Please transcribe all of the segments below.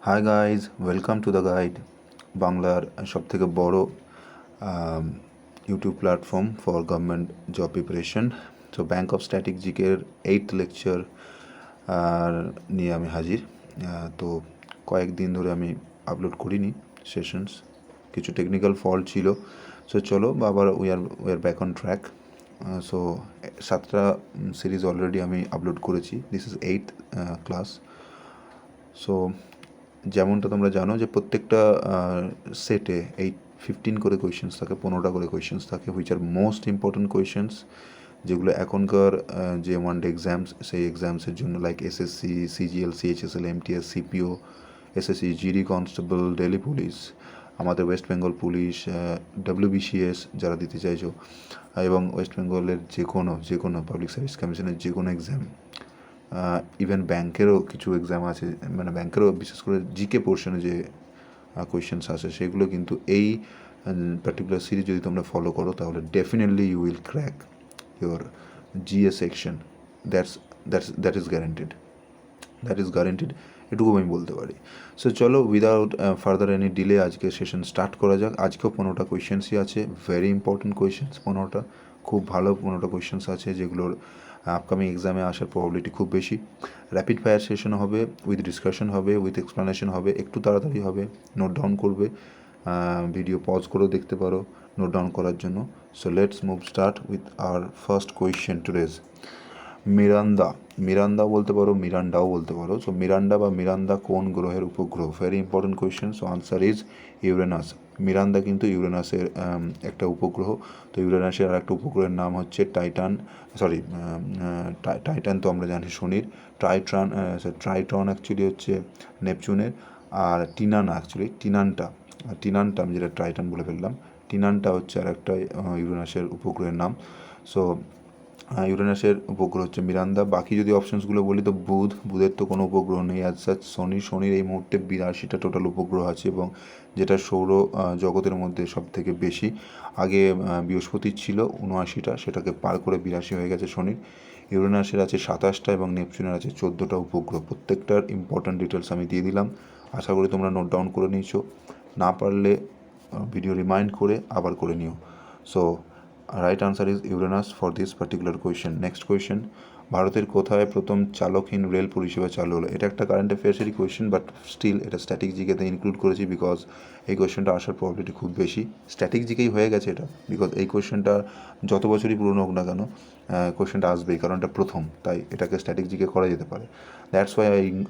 Hi guys, welcome to the guide, বাংলার সবথেকে বড় YouTube platform for government job preparation. So bank of static জিকের 8th lecture নিয়ে আমি হাজির। তো কয়েকদিন ধরে আমি আপলোড করিনি সেশনস, কিছু টেকনিক্যাল ফল্ট ছিল। সো চলো আবার we are back on track. So 7টা সিরিজ অলরেডি আমি আপলোড করেছি। This is 8th class. So যেমনটা তোমরা জানো যে প্রত্যেকটা সেটে 15 করে কোয়েশ্চেন্স থাকে, 15টা করে কোয়েশ্চেন্স থাকে, which are most important questions, যেগুলো এখনকার যে ওয়ান ডে এক্সামস, সেই এক্সামসের জন্য like SSC, CGL, CHSL, MTS, CPO, SSC, GD constable, Delhi police, আমাদের ওয়েস্ট বেঙ্গল পুলিশ, ডব্লিউবিসিএস যারা দিতে চাইছো, এবং ওয়েস্ট বেঙ্গলের যে কোনো পাবলিক সার্ভিস কমিশনের যে কোনো এক্সাম, ইভেন ব্যাংকেরও কিছু এক্সাম আছে, মানে ব্যাংকেরও বিশেষ করে জিকে পোর্শনে যে কোয়েশ্চেন্স আসে সেগুলো কিন্তু এই পার্টিকুলার সিরিজ যদি তোমরা ফলো করো তাহলে definitely you will crack your GA section. That is guaranteed, এটুকু আমি বলতে পারি। সো চলো উইদাউট ফার্দার এনি ডিলে আজকে সেশন স্টার্ট করা যাক। আজকেও 15টা কোয়েশ্চেন্সই আছে, ভেরি ইম্পর্টেন্ট কোয়েশ্চেন্স 15টা, খুব ভালো 15টা কোয়েশ্চেন্স আছে যেগুলোর আপকামিং এক্সামে আসার প্রবাবিলিটি খুব বেশি। র্যাপিড ফায়ার সেশন হবে, উইথ ডিসকাশন হবে, উইথ এক্সপ্লানেশন হবে, একটু তাড়াতাড়ি হবে, নোট ডাউন করবে, ভিডিও পজ করেও দেখতে পারো নোট ডাউন করার জন্য। So let's move start with our first question today's. Miranda বলতে পারো, মিরান্ডাও বলতে পারো। সো মিরান্ডা বা মিরান্দা কোন গ্রহের উপগ্রহ? Very important question. So answer is Uranus. Miranda কিন্তু ইউরেনাসের একটা উপগ্রহ। তো ইউরেনাসের আর একটা উপগ্রহের নাম হচ্ছে টাইটান, টাইটান তো আমরা জানি শনির, ট্রাইটন অ্যাকচুয়ালি হচ্ছে নেপচুনের, আর টিনানটা আমি যেটা ট্রাইটন বলে ফেললাম, টিনানটা হচ্ছে আর একটা ইউরেনাসের উপগ্রহের নাম। সো ইউরেনাসের উপগ্রহ হচ্ছে মিরান্দা। বাকি যদি অপশনসগুলো বলি তো বুধের তো কোনো উপগ্রহ নেই অ্যাজ সাচ। শনির এই মুহূর্তে 82টা টোটাল উপগ্রহ আছে, এবং যেটা সৌর জগতের মধ্যে সব থেকে বেশি। আগে বৃহস্পতির ছিল 79টা, সেটাকে পার করে 82 হয়ে গেছে শনির। ইউরেনাসের আছে 27টা এবং নেপচুনের আছে 14টা উপগ্রহ। প্রত্যেকটার ইম্পর্ট্যান্ট ডিটেলস আমি দিয়ে দিলাম, আশা করি তোমরা নোট ডাউন করে নিয়েছো। না পারলে ভিডিও রিমাইন্ড করে আবার করে নিও। So right answer is Uranus for this particular question. Next question, ভারতের কোথায় প্রথম চালকহীন রেল পরিষেবা চালু হলো? এটা একটা কারেন্ট অ্যাফেয়ার্সেরই কোয়েশ্চেন, বাট স্টিল এটা স্ট্যাটিক জিকেতে ইনক্লুড করেছি বিকজ এই কোয়েশ্চেনটা আসার প্রবাবিলিটি খুব বেশি। স্ট্যাটিক জিকেই হয়ে গেছে এটা, বিকজ এই কোয়েশ্চেনটা যত বছরই পুরনো হোক না কেন কোয়েশ্চেনটা আসবেই, কারণ এটা প্রথম, তাই এটাকে স্ট্যাটিক জিকে করা যেতে পারে। That's why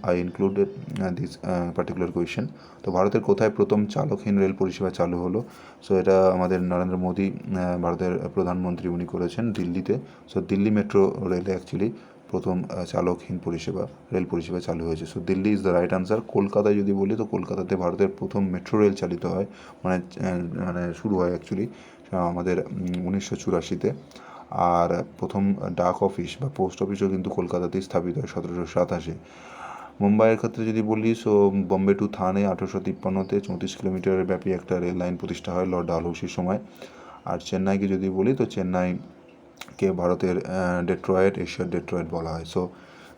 I included this particular question. তো ভারতের কোথায় প্রথম চালকহীন রেল পরিষেবা চালু হলো? সো এটা আমাদের নরেন্দ্র মোদী, ভারতের প্রধানমন্ত্রী, উনি করেছেন দিল্লিতে। সো দিল্লি মেট্রো রেলে অ্যাকচুয়ালি প্রথম চালকহীন রেল পরিষেবা চালু হয়েছে। So Delhi is the right answer. কলকাতায় যদি বলি তো কলকাতাতে ভারতের প্রথম মেট্রো রেল চালিত হয়, মানে শুরু হয় অ্যাকচুয়ালি আমাদের 1984-তে। আর প্রথম ডাক অফিস বা পোস্ট অফিসও কিন্তু কলকাতাতেই স্থাপিত হয় 1787-এ। মুম্বাইয়ের ক্ষেত্রে যদি বলি, সো বম্বে টু থানে 1853-তে 34 কিলোমিটারের ব্যাপী একটা রেল লাইন প্রতিষ্ঠা হয় লর্ড ডালহৌসির সময়। আর চেন্নাইকে যদি বলি তো চেন্নাইকে ভারতের ডেট্রয়েট, এশিয়ার ডেট্রয়েট বলা হয়। So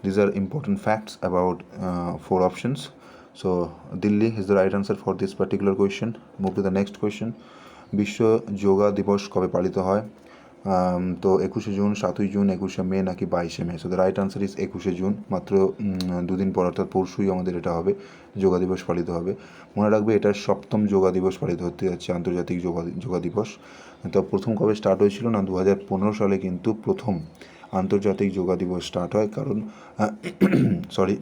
these R important facts about 4 options. So Delhi is the right answer for this particular question. Move to the next question. বিশ্ব যোগা দিবস কবে পালিত হয়? তো 21শে জুন, 7ই জুন, 21শে মে নাকি 22শে May? So the right answer is 21শে জুন। মাত্র দুদিন পর অর্থাৎ পরশুই আমাদের এটা হবে, যোগা দিবস পালিত হবে। মনে রাখবে এটা 7ম যোগা দিবস পালিত হতে যাচ্ছে, আন্তর্জাতিক যোগা দিবস। তো প্রথম কবে স্টার্ট হয়েছিল না, 2015 সালে কিন্তু প্রথম আন্তর্জাতিক যোগা দিবস স্টার্ট হয়। কারণ সরি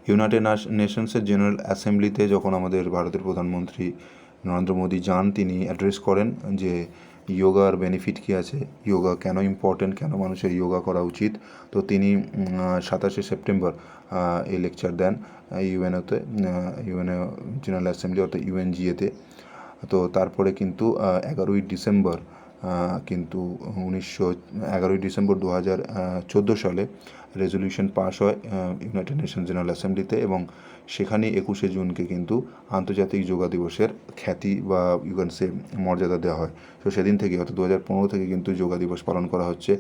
ইউনাইটেড নেশনসের জেনারেল অ্যাসেম্বলিতে যখন আমাদের ভারতের প্রধানমন্ত্রী নরেন্দ্র মোদী যান, তিনি অ্যাড্রেস করেন যে যোগার বেনিফিট কী আছে, যোগা কেন ইম্পর্টেন্ট, কেন মানুষের যোগা করা উচিত। তো তিনি 27শে সেপ্টেম্বর এই লেকচার দেন ইউএনএ জেনারেল অ্যাসেম্বলি অর্থাৎ ইউএনজিএতে। তো তারপরে কিন্তু 11ই ডিসেম্বর কিন্তু 11ই ডিসেম্বর 2014 সালে রেজলিউশন পাস হয় ইউনাইটেড নেশন জেনারেল অ্যাসেম্বলিতে, এবং সেখানেই 21শে জুনকে কিন্তু আন্তর্জাতিক যোগা দিবসের খ্যাতি বা ইউ ক্যান সে মর্যাদা দেওয়া হয়। তো সেদিন থেকে অর্থাৎ 2015 থেকে কিন্তু যোগা দিবস পালন করা হচ্ছে।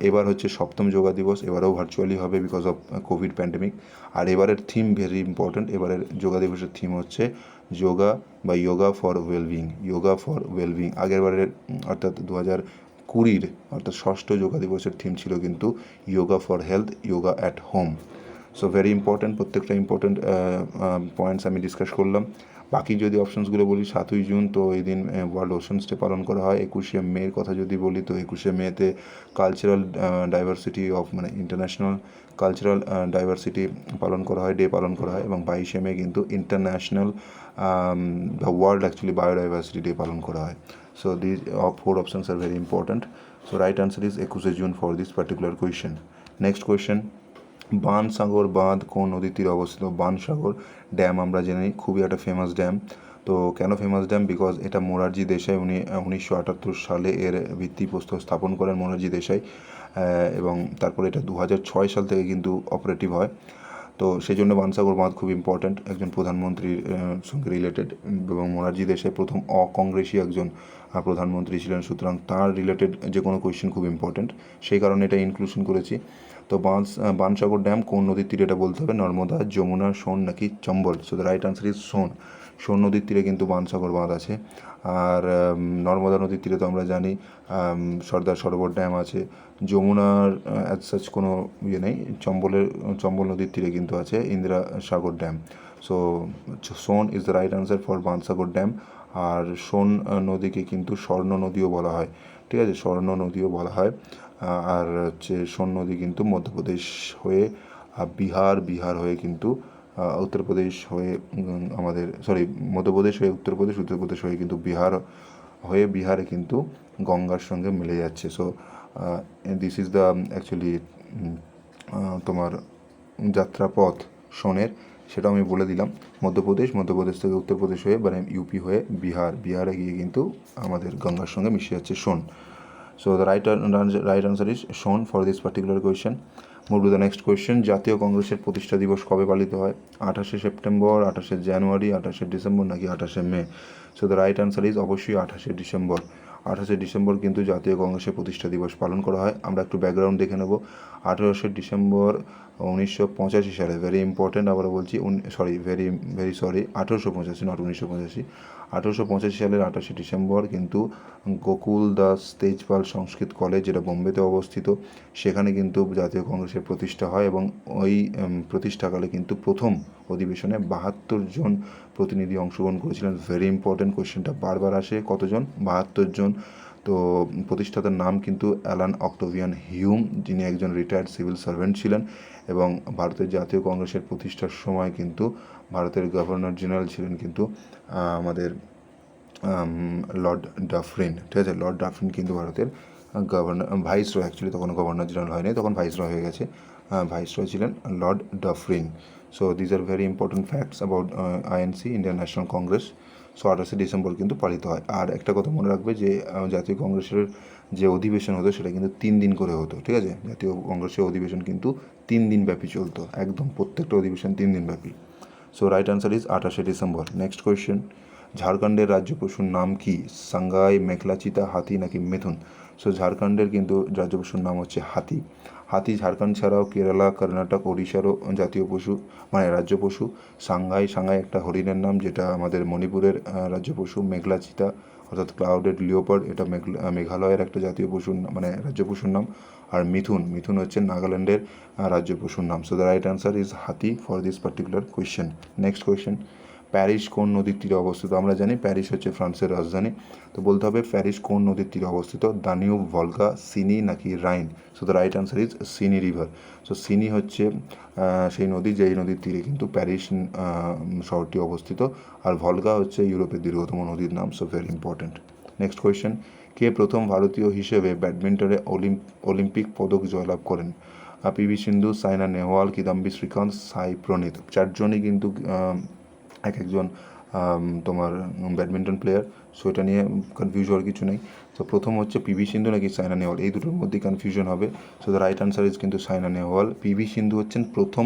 এবার হচ্ছে 7ম যোগা দিবস, এবারেও ভার্চুয়ালি হবে বিকজ অফ কোভিড প্যান্ডেমিক। আর এবারের থিম ভেরি ইম্পর্ট্যান্ট, এবারের যোগা দিবসের থিম হচ্ছে যোগা বা yoga for wellbeing, yoga for wellbeing. আগেরবারের অর্থাৎ 2020 অর্থাৎ 6ষ্ঠ যোগা দিবসের থিম ছিল কিন্তু yoga for health, yoga at home. So very important, প্রত্যেকটা ইম্পর্ট্যান্ট পয়েন্টস আমি ডিসকাস করলাম। বাকি যদি অপশনসগুলো বলি, 7ই জুন তো এই দিন ওয়ার্ল্ড ওশানস ডে পালন করা হয়। 21শে মের কথা যদি বলি তো 21শে মেতে কালচারাল ডাইভার্সিটি অফ মানে ইন্টারন্যাশনাল কালচারাল ডাইভার্সিটি পালন করা হয়, ডে পালন করা হয়। এবং 22শে মে কিন্তু international the world actually biodiversity day পালন করা হয়। So this 4 options are very important. So right answer is 21শে June for this particular question. Next question, Bansagar বাঁধ কোন নদীর তীরে অবস্থিত? বানসাগর ড্যাম আমরা জানি খুবই একটা ফেমাস ড্যাম। তো কেন ফেমাস ড্যাম? বিকজ এটা মোরারজি দেশাই, উনি 1978 সালে এর ভিত্তিপ্রস্তর স্থাপন করেন মোরারজি দেশাই, এবং তারপরে এটা 2006 সাল থেকে কিন্তু অপারেটিভ হয়। তো সেই জন্য বানসাগর বাঁধ খুব ইম্পর্ট্যান্ট, একজন প্রধানমন্ত্রীর সঙ্গে রিলেটেড, এবং মোরারজি দেশাই প্রথম অকংগ্রেসী একজন প্রধানমন্ত্রী ছিলেন, সুতরাং তার রিলেটেড যে কোনো কোয়েশ্চেন খুব ইম্পর্ট্যান্ট, সেই কারণে এটা ইনক্লুশন করেছি। তো বানসাগর ড্যাম কোন নদীর তীরে এটা বলতে হবে, নর্মদা, যমুনা, সোন নাকি Chambal? So the right answer is Son. Son নদীর তীরে কিন্তু বানসাগর বাঁধ আছে। আর নর্মদা নদীর তীরে তো আমরা জানি সর্দার সরোবর ড্যাম আছে। যমুনার অ্যাজ সাচ কোনো ইয়ে নেই। চম্বল নদীর তীরে কিন্তু আছে Indira Sagar dam. So Son is the right answer for Bansagar dam. আর সোন নদীকে কিন্তু স্বর্ণ নদীও বলা হয়, ঠিক আছে, স্বর্ণ নদীও বলা হয়। আর হচ্ছে সোন নদী কিন্তু মধ্যপ্রদেশ হয়ে বিহার হয়ে কিন্তু উত্তরপ্রদেশ হয়ে আমাদের মধ্যপ্রদেশ হয়ে উত্তরপ্রদেশ হয়ে কিন্তু বিহারে কিন্তু গঙ্গার সঙ্গে মিলে যাচ্ছে। So this is the actually তোমার যাত্রাপথ সোনের, সেটা আমি বলে দিলাম। মধ্যপ্রদেশ থেকে উত্তরপ্রদেশ হয়ে মানে ইউপি হয়ে বিহারে গিয়ে কিন্তু আমাদের গঙ্গার সঙ্গে মিশে যাচ্ছে সোন। So the right answer is shown for this particular question. Move to the next question. জাতীয় কংগ্রেসের প্রতিষ্ঠা দিবস কবে পালিত হয়? 28শে সেপ্টেম্বর, 28শে জানুয়ারি, 28শে ডিসেম্বর নাকি 28শে May? So the right answer is অবশ্যই 28শে ডিসেম্বর। 28শে ডিসেম্বর কিন্তু জাতীয় কংগ্রেসের প্রতিষ্ঠা দিবস পালন করা হয়। আমরা একটু ব্যাকগ্রাউন্ড দেখে নেব। 28শে ডিসেম্বর 1985 সালে, ভেরি ইম্পর্ট্যান্ট, আবার বলছি 1885, নট 1985। 1885 সালের 28শে ডিসেম্বর কিন্তু গোকুল দাস তেজপাল সংস্কৃত কলেজ, যেটা বোম্বেতে অবস্থিত, সেখানে কিন্তু জাতীয় কংগ্রেসের প্রতিষ্ঠা হয়। এবং ওই প্রতিষ্ঠাকালে কিন্তু প্রথম অধিবেশনে 72 জন প্রতিনিধি অংশগ্রহণ করেছিলেন। ভেরি ইম্পর্ট্যান্ট, কোয়েশ্চেনটা বারবার আসে, কতজন? 72 জন। তো প্রতিষ্ঠাতার নাম কিন্তু অ্যালান অক্টোভিয়ান হিউম, যিনি একজন রিটায়ার্ড সিভিল সার্ভেন্ট ছিলেন। এবং ভারতের জাতীয় কংগ্রেসের প্রতিষ্ঠার সময় কিন্তু ভারতের গভর্নর জেনারেল ছিলেন কিন্তু আমাদের লর্ড ডাফরিন, ঠিক আছে। লর্ড ডাফরিন কিন্তু ভারতের ভাইসরয়, অ্যাকচুয়ালি তখন গভর্নর জেনারেল হয়নি, তখন ভাইসরয় হয়ে গেছে, ভাইসরয় ছিলেন Lord Dufferin. So these are very important facts about INC, Indian National Congress. সো 28শে ডিসেম্বর কিন্তু পালিত হয়। আর একটা কথা মনে রাখবে যে জাতীয় কংগ্রেসের যে অধিবেশন হতো সেটা কিন্তু 3 দিন করে হতো, ঠিক আছে। জাতীয় কংগ্রেসের অধিবেশন কিন্তু 3 দিন ব্যাপী চলতো, একদম প্রত্যেকটা অধিবেশন 3 দিন ব্যাপী। সো রাইট আনসার ইজ 28শে ডিসেম্বর। নেক্সট কোয়েশ্চেন, ঝাড়খণ্ডের রাজ্য পশুর নাম কি? সাঙ্গাই, মেখলাচিতা, হাতি নাকি মিথুন? সো ঝাড়খণ্ডের কিন্তু রাজ্য পশুর নাম হচ্ছে হাতি। হাতি ঝাড়খণ্ড ছাড়াও কেরালা, কর্ণাটক, ওড়িশারও জাতীয় পশু মানে রাজ্য পশু। সাঙ্গাই একটা হরিণের নাম, যেটা আমাদের মণিপুরের রাজ্য পশু। মেঘলাচিতা অর্থাৎ ক্লাউডেড লিওপার্ড, এটা মেঘালয়ের একটা জাতীয় পশুর মানে রাজ্য পশুর নাম। আর মিথুন হচ্ছে নাগাল্যান্ডের রাজ্য পশুর নাম। So the right answer is hathi for this particular question. Next question, Paris কোন নদীর তীরে অবস্থিত? আমরা জানি প্যারিস হচ্ছে ফ্রান্সের রাজধানী, তো বলতে হবে প্যারিস কোন নদীর তীরে অবস্থিত? দানিউব, ভলগা, সিনি নাকি Rhine? So the right answer is Seine river. So Seine হচ্ছে সেই নদী, যেই নদীর তীরে কিন্তু প্যারিস শহরটি অবস্থিত। আর ভলগা হচ্ছে ইউরোপের দীর্ঘতম নদীর নাম। So very important. Next question, কে প্রথম ভারতীয় হিসেবে ব্যাডমিন্টনে অলিম্পিক পদক জয়লাভ করেন? পিভি সিন্ধু, সাইনা নেহওয়াল, কিদাম্বি শ্রীকান্ত, সাই প্রণীত। 4 জনই কিন্তু একজন তোমার ব্যাডমিন্টন প্লেয়ার। সো এটা নিয়ে কনফিউজ হওয়ার কিছু নেই। তো প্রথম হচ্ছে পিভি সিন্ধু নাকি সাইনা নেহওয়াল, এই দুটোর মধ্যেই কনফিউশন হবে। So the right answer is কিন্তু সাইনা নেহওয়াল। পিভি সিন্ধু হচ্ছেন প্রথম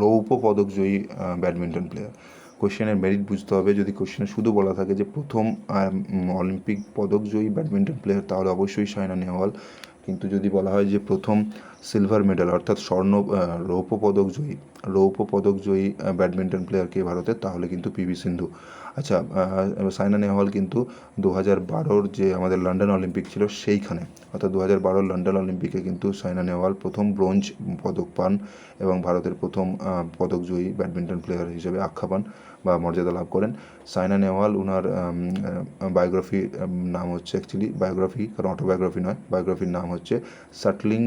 রৌপ্য পদকজয়ী ব্যাডমিন্টন প্লেয়ার। কোশ্চেনের মেরিট বুঝতে হবে। যদি কোশ্চেনে শুধু বলা থাকে যে প্রথম অলিম্পিক পদকজয়ী ব্যাডমিন্টন প্লেয়ার, তাহলে অবশ্যই সাইনা নেহওয়াল। কিন্তু যদি বলা হয় যে প্রথম সিলভার মেডেল অর্থাৎ রৌপ্য পদকজয়ী ব্যাডমিন্টন প্লেয়ার কে ভারতের, তাহলে কিন্তু পিভি সিন্ধু। আচ্ছা, সাইনা নেহওয়াল কিন্তু 2012 যে আমাদের লন্ডন অলিম্পিক ছিল সেইখানে, অর্থাৎ 2012 লন্ডন অলিম্পিকে কিন্তু সাইনা নেহওয়াল প্রথম ব্রোঞ্জ পদক পান এবং ভারতের প্রথম পদকজয়ী ব্যাডমিন্টন প্লেয়ার হিসেবে আখ্যা পান বা মর্যাদা লাভ করেন। সাইনা নেহওয়াল, ওনার বায়োগ্রাফির নাম হচ্ছে, অ্যাকচুয়ালি বায়োগ্রাফি, কারণ অটোবায়োগ্রাফি নয়, বায়োগ্রাফির নাম হচ্ছে শাটলিং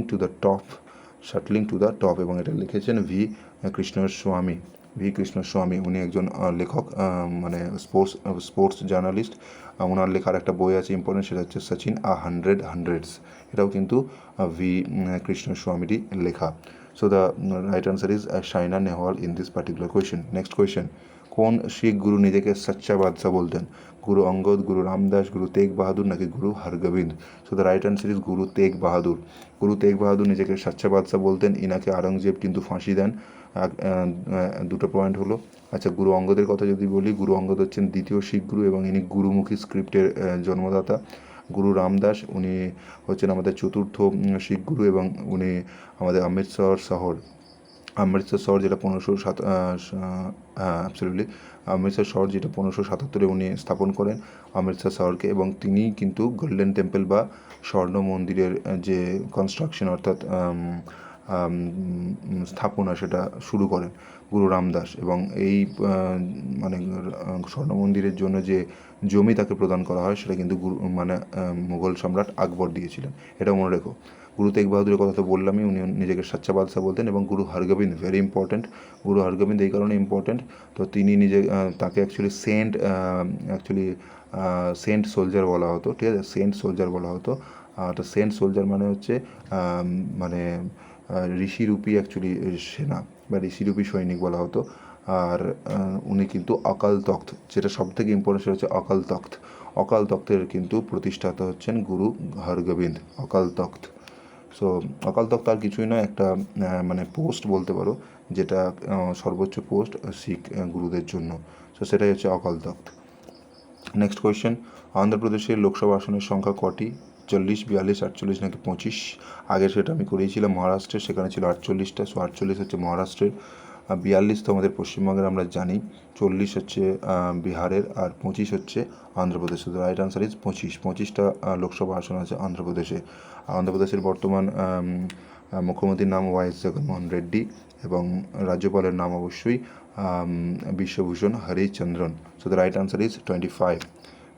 টু দ্য টপ, এবং এটা লিখেছেন কৃষ্ণস্বামী। উনি একজন লেখক, মানে স্পোর্টস জার্নালিস্ট। ওনার লেখার একটা বই আছে ইম্পর্টেন্ট, সেটা হচ্ছে সচিন হান্ড্রেডস। এটাও কিন্তু ভি কৃষ্ণস্বামীরই লেখা। So the right answer is Saina Nehwal in this particular question. Next question, কোন শিখ গুরু নিজেকে সচ্চা বাদশাহ বলতেন? গুরু অঙ্গদ, গুরু রামদাস, গুরু তেগ বাহাদুর নাকি Guru Hargobind? So the right answer is Guru Tegh বাহাদুর। গুরু তেগ বাহাদুর নিজেকে সচ্চা বাদশাহ বলতেন। ইনাকে আওরঙ্গজেব কিন্তু ফাঁসি দেন। দুটো পয়েন্ট হলো। আচ্ছা, গুরু অঙ্গদের কথা যদি বলি, গুরু অঙ্গদ হচ্ছেন দ্বিতীয় শিখ গুরু এবং ইনি গুরুমুখী স্ক্রিপ্টের জন্মদাতা। গুরু রামদাস, উনি হচ্ছেন আমাদের চতুর্থ শিখ গুরু এবং উনি আমাদের অমৃতসর শহর, যেটা 1577 উনি স্থাপন করেন অমৃতসর শহরকে, এবং তিনি কিন্তু গোল্ডেন টেম্পল বা স্বর্ণ মন্দিরের যে কনস্ট্রাকশন অর্থাৎ স্থাপনা সেটা শুরু করেন গুরু রামদাস। এবং এই মানে স্বর্ণ মন্দিরের জন্য যে জমি তাকে প্রদান করা হয় সেটা কিন্তু মুঘল সম্রাট আকবর দিয়েছিলেন, এটা মনে রেখো। গুরু তেগ বাহাদুরের কথা তো বললামই, উনি নিজেকে সচ্চা বাদশাহ বলতেন। এবং গুরু হরগোবিন্দ, ভেরি ইম্পর্ট্যান্ট, গুরু হরগোবিন্দ এই কারণে ইম্পর্ট্যান্ট, তো তিনি তাকে অ্যাকচুয়ালি সেন্ট সোলজার বলা হতো, ঠিক আছে, সেন্ট সোলজার বলা হতো। তো সেন্ট সোলজার মানে হচ্ছে মানে ঋষিরূপী অ্যাকচুয়ালি সেনা বা ঋষিরূপী সৈনিক বলা হতো। আর উনি কিন্তু অকাল তখ্ত, যেটা সব থেকে ইম্পর্টেন্ট সেটা হচ্ছে অকাল তখ্তের কিন্তু প্রতিষ্ঠাতা হচ্ছেন গুরু হরগোবিন্দ, অকাল তখ্ত। সো অকাল তখ্ত আর কিছুই নয়, একটা মানে পোস্ট বলতে পারো, যেটা সর্বোচ্চ পোস্ট শিখ গুরুদের জন্য। সো সেটাই হচ্ছে অকাল তখ্ত। নেক্সট কোয়েশ্চেন, অন্ধ্রপ্রদেশের লোকসভা আসনের সংখ্যা কটি? 40, 42, 48 নাকি 25? আগে সেটা আমি করিয়েছিলাম মহারাষ্ট্রের, সেখানে ছিল 48টা। সো 48 হচ্ছে মহারাষ্ট্রের, 42 তো আমাদের পশ্চিমবঙ্গের আমরা জানি, 40 হচ্ছে বিহারের, আর 25 হচ্ছে অন্ধ্রপ্রদেশ। তো রাইট আনসার ইজ 25টা লোকসভা আসন আছে অন্ধ্রপ্রদেশে। অন্ধ্রপ্রদেশের বর্তমান মুখ্যমন্ত্রীর নাম ওয়াইএস জগনমোহন রেড্ডি এবং রাজ্যপালের নাম অবশ্যই Biswabhusan Harichandan. So the right answer is 25।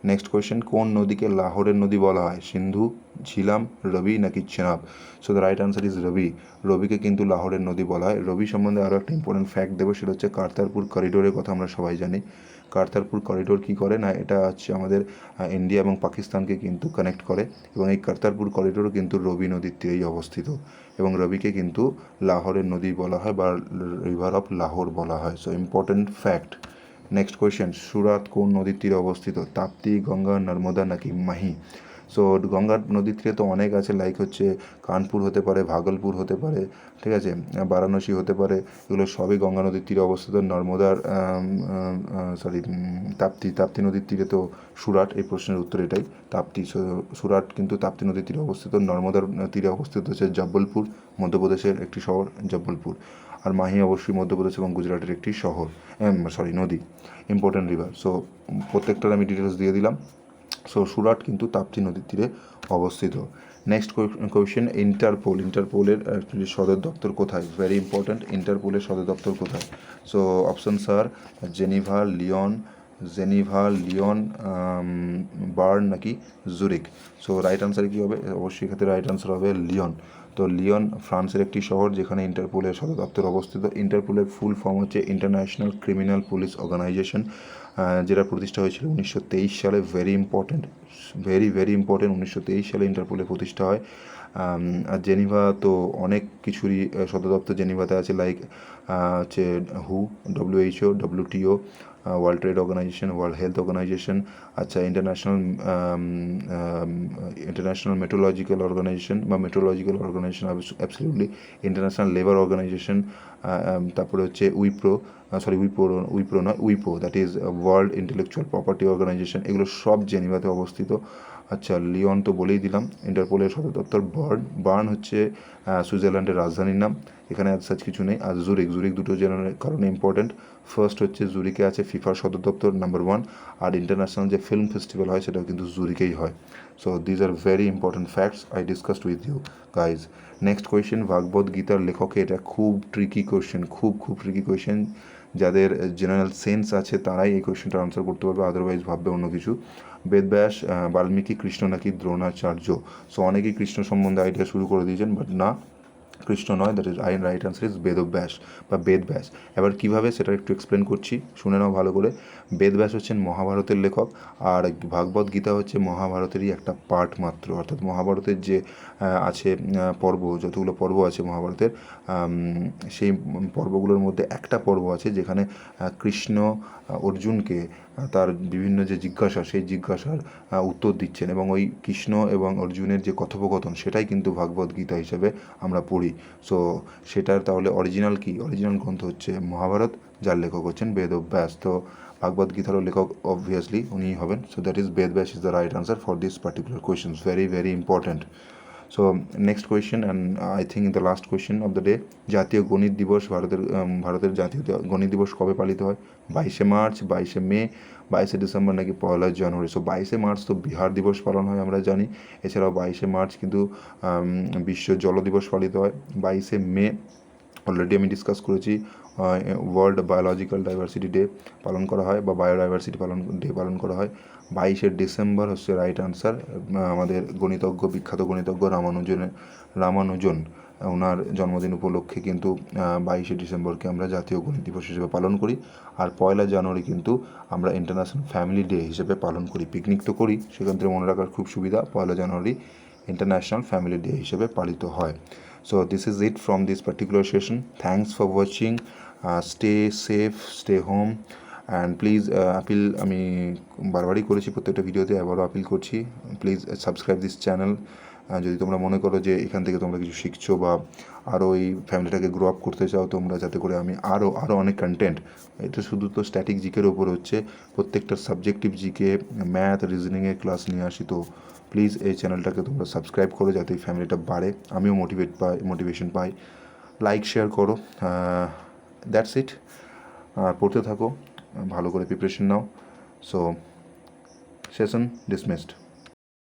Next question, কোন নদীকে লাহোরের নদী বলা হয়? সিন্ধু, ঝিলাম, রবি নাকি Chenab? So the right answer is Ravi. রবিকে কিন্তু লাহোরের নদী বলা হয়। রবি সম্বন্ধে আরও একটা ইম্পর্টেন্ট ফ্যাক্ট দেবো, সেটা হচ্ছে কারতারপুর করিডোরের কথা আমরা সবাই জানি। কারতারপুর করিডোর কী করে না, এটা হচ্ছে আমাদের ইন্ডিয়া এবং পাকিস্তানকে কিন্তু কানেক্ট করে, এবং এই কারতারপুর করিডোরও কিন্তু রবি নদীর তীরেই অবস্থিত, এবং রবিকে কিন্তু লাহোরের নদী বলা হয় বা রিভার অফ লাহোর বলা হয়। So important fact. Next question, সুরাত কোন নদীর তীরে অবস্থিত? তাপ্তি, গঙ্গা, নর্মদা নাকি মাহি? সো গঙ্গার নদীর তীরে তো অনেক আছে, লাইক হচ্ছে কানপুর হতে পারে, ভাগলপুর হতে পারে, ঠিক আছে, বারাণসী হতে পারে, এগুলো সবই গঙ্গা নদীর তীরে অবস্থিত। নর্মদার তাপ্তি নদীর তীরে তো সুরাট, এই প্রশ্নের উত্তর এটাই, তাপ্তি। সুরাট কিন্তু তাপ্তি নদীর তীরে অবস্থিত। নর্মদার তীরে অবস্থিত হচ্ছে জব্বলপুর, মধ্যপ্রদেশের একটি শহর জব্বলপুর। আর মাহি অবশ্যই মধ্যপ্রদেশ এবং গুজরাটের একটি নদী, ইম্পর্ট্যান্ট রিভার। সো প্রত্যেকটার আমি ডিটেলস দিয়ে দিলাম। সো সুরাট কিন্তু তাপ্তি নদীর তীরে অবস্থিত। নেক্সট কোয়েশ্চেন, ইন্টারপোলের অ্যাকচুয়ালি সদর দপ্তর কোথায়? ভেরি ইম্পর্ট্যান্ট, ইন্টারপোলের সদর দপ্তর কোথায়? সো অপশনস আর জেনিভা, লিওন, বার্ন নাকি জুরিক? সো রাইট আনসার কী হবে? অবশ্যই এক্ষেত্রে রাইট আনসার হবে লিওন। তো লিওন ফ্রান্সের একটি শহর যেখানে ইন্টারপোলের সদর দপ্তর অবস্থিত। ইন্টারপোলের ফুল ফর্ম হচ্ছে ইন্টারন্যাশনাল ক্রিমিনাল পুলিশ অর্গানাইজেশন। যেটা প্রতিষ্ঠা হয়েছিল 1923 সালে। ভেরি ইম্পর্টেন্ট, ভেরি ইম্পর্টেন্ট, 1923 সালে ইন্টারপোলের প্রতিষ্ঠা হয়। আর জেনিভা তো অনেক কিছুরই সদর দপ্তর জেনিভাতে আছে, লাইক হচ্ছে হু, WHO, WTO, world trade organisation, world health organisation, আচ্ছা ইন্টারন্যাশনাল মেট্রোলজিক্যাল অর্গানাইজেশন বা meteorological organisation, absolutely, international labour organisation, তারপরে হচ্ছে উইপ্রো নয়, উইপো, that is world intellectual property organisation. এগুলো সব জেনিভাতে অবস্থিত। আচ্ছা, লিওন তো বলেই দিলাম। ইন্টারপোলের সদর দপ্তর বার্ন হচ্ছে সুইজারল্যান্ডের রাজধানীর নাম। এখানে আর সাচ কিছু নেই। আর জুরিক দুটো কারণে ইম্পর্টেন্ট। ফার্স্ট হচ্ছে জুরিকে আছে ফিফার সদর দপ্তর নাম্বার 1, আর ইন্টারন্যাশনাল যে ফিল্ম ফেস্টিভ্যাল হয় সেটাও কিন্তু জুরিকেই হয়। So these are very important facts I discussed with you guys. Next question, Bhagavad গীতার লেখকে, এটা খুব ট্রিকি কোয়েশ্চেন, খুব ট্রিকি কোয়েশ্চেন। যাদের জেনারেল সেন্স আছে তারাই এই কোয়েশ্চেনটার আনসার করতে পারবে, আদারওয়াইজ ভাববে অন্য কিছু। বেদব্যাস, বাল্মীকি, কৃষ্ণ নাকি দ্রোণাচার্য? সো অনেকেই কৃষ্ণ সম্বন্ধে আইডিয়া শুরু করে দিয়েছেন, বাট না, কৃষ্ণ নয়, that is right answer is Vedvyas বা বেদব্যাস। এবার কীভাবে সেটা একটু এক্সপ্লেন করছি, শুনে নাও ভালো করে। বেদব্যাস হচ্ছেন মহাভারতের লেখক, আর ভাগবত গীতা হচ্ছে মহাভারতেরই একটা পার্ট মাত্র। অর্থাৎ মহাভারতের যে আছে পর্ব, যতগুলো পর্ব আছে মহাভারতের, সেই পর্বগুলোর মধ্যে একটা পর্ব আছে যেখানে কৃষ্ণ অর্জুনকে তার বিভিন্ন যে জিজ্ঞাসা, সেই জিজ্ঞাসার উত্তর দিচ্ছেন, এবং ওই কৃষ্ণ এবং অর্জুনের যে কথোপকথন সেটাই কিন্তু ভাগবত গীতা হিসেবে আমরা পড়ি। সো সেটার তাহলে অরিজিনাল গ্রন্থ হচ্ছে মহাভারত, যার লেখক হচ্ছেন বেদব্যাস। তো ভাগবত গীতারও লেখক অবভিয়াসলি উনিই হবেন। So that is Vedvyas is the right answer for this particular question, very important. So next question, and I think the last question of the day. জাতীয় গণিত দিবস, ভারতের জাতীয় গণিত দিবস কবে পালিত হয়? 22শে মার্চ, 22শে মে, 22শে ডিসেম্বর নাকি 1লা জানুয়ারি? সো 22শে মার্চ তো বিহার দিবস পালন হয় আমরা জানি। এছাড়াও 22শে মার্চ কিন্তু বিশ্ব জল দিবস পালিত হয়। 22শে মে অলরেডি আমি ডিসকাস করেছি, ওয়ার্ল্ড বায়োলজিক্যাল ডাইভার্সিটি ডে পালন করা হয়, বা বায়োডাইভার্সিটি ডে পালন করা হয়। 22শে ডিসেম্বর হচ্ছে রাইট আনসার। আমাদের বিখ্যাত গণিতজ্ঞ রামানুজন, ওনার জন্মদিন উপলক্ষে কিন্তু 22শে ডিসেম্বরকে আমরা জাতীয় গণিত দিবস হিসেবে পালন করি। আর 1লা জানুয়ারি কিন্তু আমরা ইন্টারন্যাশনাল ফ্যামিলি ডে হিসেবে পালন করি। পিকনিক তো করি, সেখান থেকে মনে রাখার খুব সুবিধা, 1লা জানুয়ারি ইন্টারন্যাশনাল ফ্যামিলি ডে হিসেবে পালিত হয়। So this is it from this particular session. Thanks for watching. Stay safe, stay home, and please appeal, আমি বারবারই করেছি প্রত্যেকটা ভিডিওতে, আবারও আপিল করছি, প্লিজ সাবস্ক্রাইব দিস চ্যানেল। যদি তোমরা মনে করো যে এখান থেকে তোমরা কিছু শিখছো বা আরও এই ফ্যামিলিটাকে গ্রো আপ করতে চাও তোমরা, যাতে করে আমি আরও অনেক কন্টেন্ট, এটা শুধু তো স্ট্যাটিক জিকের ওপর হচ্ছে, প্রত্যেকটা সাবজেক্টিভ জিকে, ম্যাথ, রিজনিংয়ের ক্লাস নিয়ে আসি। তো প্লিজ এই চ্যানেলটাকে তোমরা সাবস্ক্রাইব করো, যাতে এই ফ্যামিলিটা বাড়ে, আমিও মোটিভেশন পাই। লাইক শেয়ার করো, দ্যাটস ইট। পড়তে থাকো, ভালো করে প্রিপারেশন নাও। So session dismissed.